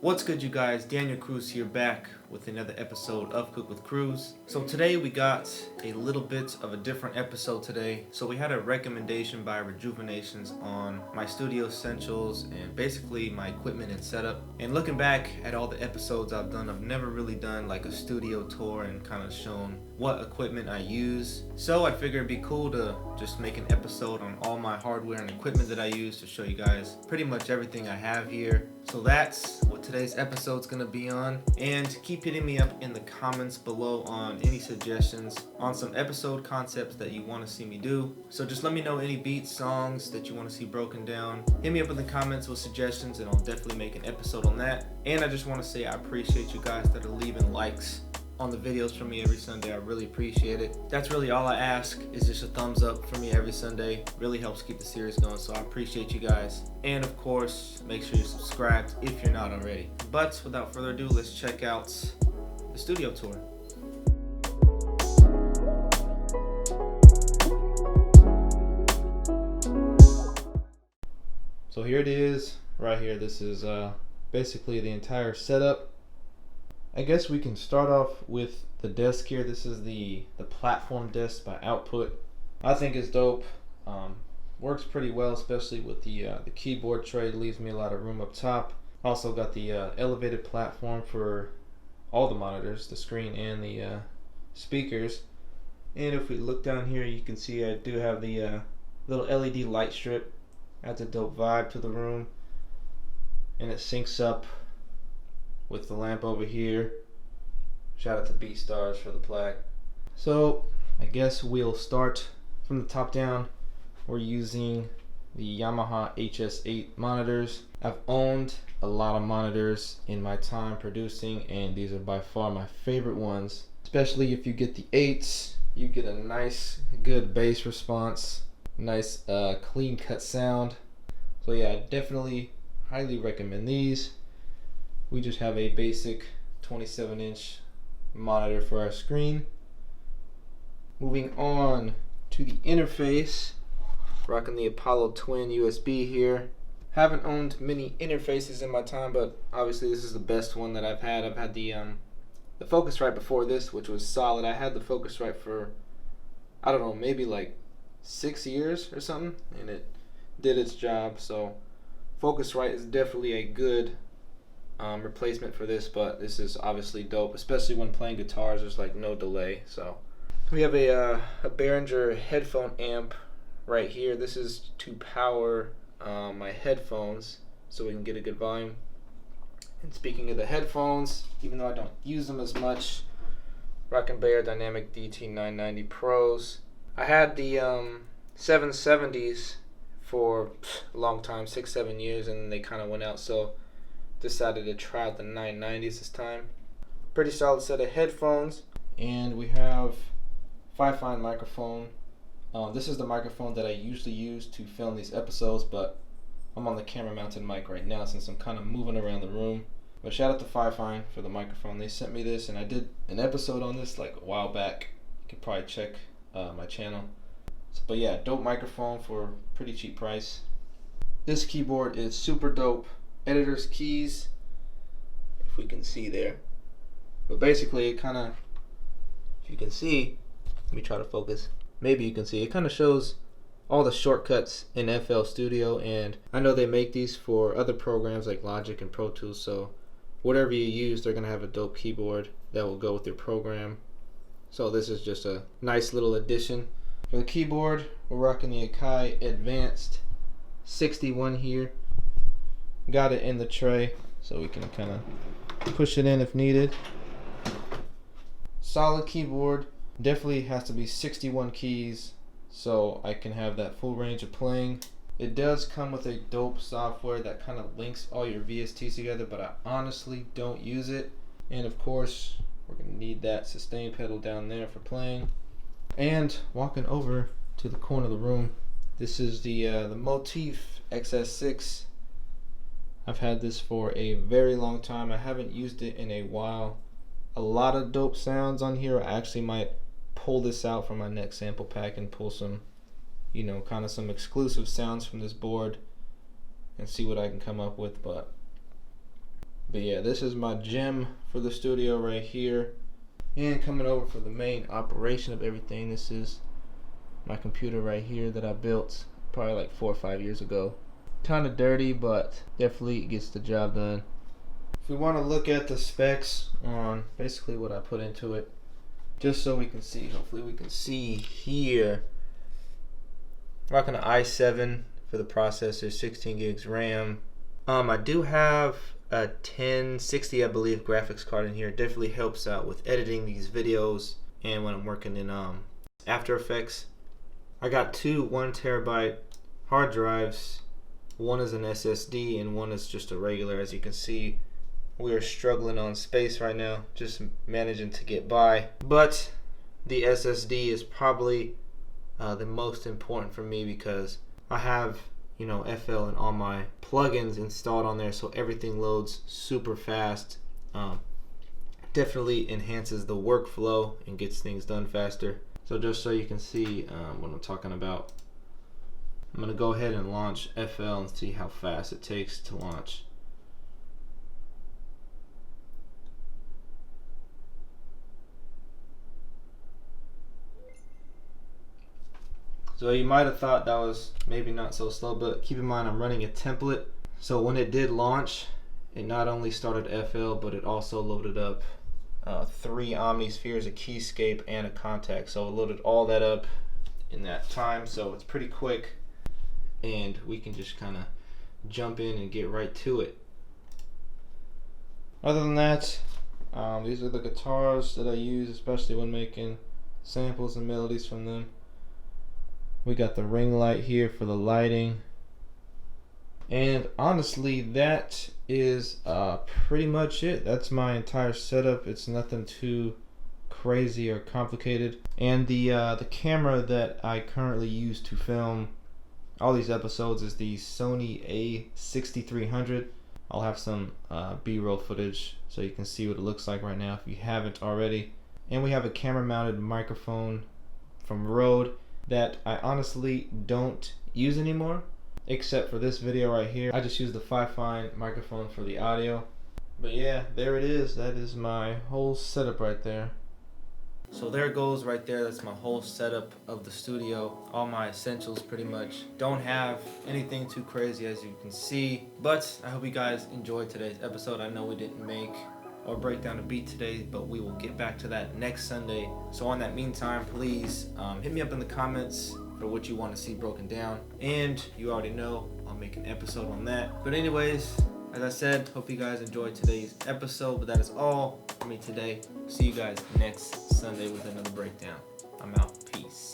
What's good, you guys? Daniel Cruz here, back with another episode of Cook with Cruz. So today we got a little bit of a different episode today. So we had a recommendation by Rejuvenations on my studio essentials and basically my equipment and setup. And looking back at all the episodes I've done, I've never really done like a studio tour and kind of shown what equipment I use. So I figured it'd be cool to just make an episode on all my hardware and equipment that I use to show you guys pretty much everything I have here. So that's what today's episode's gonna be on. And keep hitting me up in the comments below on any suggestions on some episode concepts that you want to see me do. So just let me know any beats, songs that you want to see broken down. Hit me up in the comments with suggestions and I'll definitely make an episode on that. And I just want to say I appreciate you guys that are leaving likes on the videos for me every Sunday. I really appreciate it. That's really all I ask, is just a thumbs up for me every Sunday. Really helps keep the series going, so I appreciate you guys. And of course, make sure you're subscribed if you're not already. But without further ado, let's check out the studio tour. So here it is, right here. This is basically the entire setup. I guess we can start off with the desk here. This is the platform desk by Output. I think it's dope. Works pretty well, especially with the keyboard tray. It leaves me a lot of room up top. Also got the elevated platform for all the monitors, the screen and the speakers. And if we look down here, you can see I do have the little LED light strip. Adds a dope vibe to the room, and it syncs up with the lamp over here. Shout out to BeatStars for the plaque. So I guess we'll start from the top down. We're using the Yamaha HS8 monitors. I've owned a lot of monitors in my time producing, and these are by far my favorite ones. Especially if you get the 8s, you get a nice good bass response, nice clean cut sound. So yeah, I definitely highly recommend these. We just have a basic 27-inch monitor for our screen. Moving on to the interface, rocking the Apollo Twin USB here. Haven't owned many interfaces in my time, but obviously this is the best one that I've had. I've had the Focusrite before this, which was solid. I had the Focusrite for, I don't know, maybe like 6 years or something, and it did its job. So Focusrite is definitely a good replacement for this, but this is obviously dope, especially when playing guitars. There's like no delay. So we have a Behringer headphone amp right here. This is to power my headphones so we can get a good volume. And speaking of the headphones, even though I don't use them as much, rockin' Beyerdynamic DT990 Pros. I had the 770s for a long time, 6-7 years, and they kind of went out, so decided to try out the 990s this time. Pretty solid set of headphones. And we have Fi-Fine microphone. This is the microphone that I usually use to film these episodes, but I'm on the camera mounted mic right now since I'm kind of moving around the room. But shout out to Fi-Fine for the microphone. They sent me this, and I did an episode on this like a while back. You can probably check my channel. But yeah, dope microphone for pretty cheap price. This keyboard is super dope. Editor's keys, if we can see there. But basically it kind of, if you can see, let me try to focus. Maybe you can see, it kind of shows all the shortcuts in FL Studio, and I know they make these for other programs like Logic and Pro Tools, so whatever you use, they're going to have a dope keyboard that will go with your program. So this is just a nice little addition. For the keyboard, we're rocking the Akai Advanced 61 here. Got it in the tray so we can kind of push it in if needed. Solid keyboard. Definitely has to be 61 keys so I can have that full range of playing. It does come with a dope software that kind of links all your VSTs together, but I honestly don't use it. And of course, we're going to need that sustain pedal down there for playing. And walking over to the corner of the room, this is the Motif XS6. I've had this for a very long time. I haven't used it in a while. A lot of dope sounds on here. I actually might pull this out from my next sample pack and pull some, kind of some exclusive sounds from this board and see what I can come up with. But But yeah, this is my gym for the studio right here. And coming over for the main operation of everything, this is my computer right here that I built probably like 4 or 5 years ago. Kind of dirty, but definitely gets the job done. If we want to look at the specs on basically what I put into it, just so we can see, hopefully we can see here. Rocking an i7 for the processor, 16 gigs RAM. I do have a 1060, I believe, graphics card in here. It definitely helps out with editing these videos and when I'm working in After Effects. I got two 1 terabyte hard drives. One is an SSD and one is just a regular. As you can see, we are struggling on space right now, just managing to get by. But the SSD is probably the most important for me because I have, you know, FL and all my plugins installed on there, so everything loads super fast. Definitely enhances the workflow and gets things done faster. So just so you can see what I'm talking about, I'm going to go ahead and launch FL and see how fast it takes to launch. So you might have thought that was maybe not so slow, but keep in mind I'm running a template. So when it did launch, it not only started FL, but it also loaded up 3 Omnispheres, a keyscape, and a contact. So it loaded all that up in that time, so it's pretty quick, and we can just kind of jump in and get right to it. Other than that, these are the guitars that I use, especially when making samples and melodies from them. We got the ring light here for the lighting. And honestly, that is pretty much it. That's my entire setup. It's nothing too crazy or complicated. And the camera that I currently use to film all these episodes is the Sony A6300. I'll have some B-roll footage so you can see what it looks like right now if you haven't already. And we have a camera mounted microphone from Rode that I honestly don't use anymore, except for this video right here. I just use the Fi-Fine microphone for the audio. But yeah, there it is. That is my whole setup right there. So there it goes right there. That's my whole setup of the studio. All my essentials pretty much. Don't have anything too crazy as you can see. But I hope you guys enjoyed today's episode. I know we didn't make or break down a beat today, but we will get back to that next Sunday. So on that meantime, please hit me up in the comments for what you want to see broken down. And you already know I'll make an episode on that. But anyways, as I said, hope you guys enjoyed today's episode. But that is all for me today. See you guys next Sunday with another breakdown. I'm out. Peace.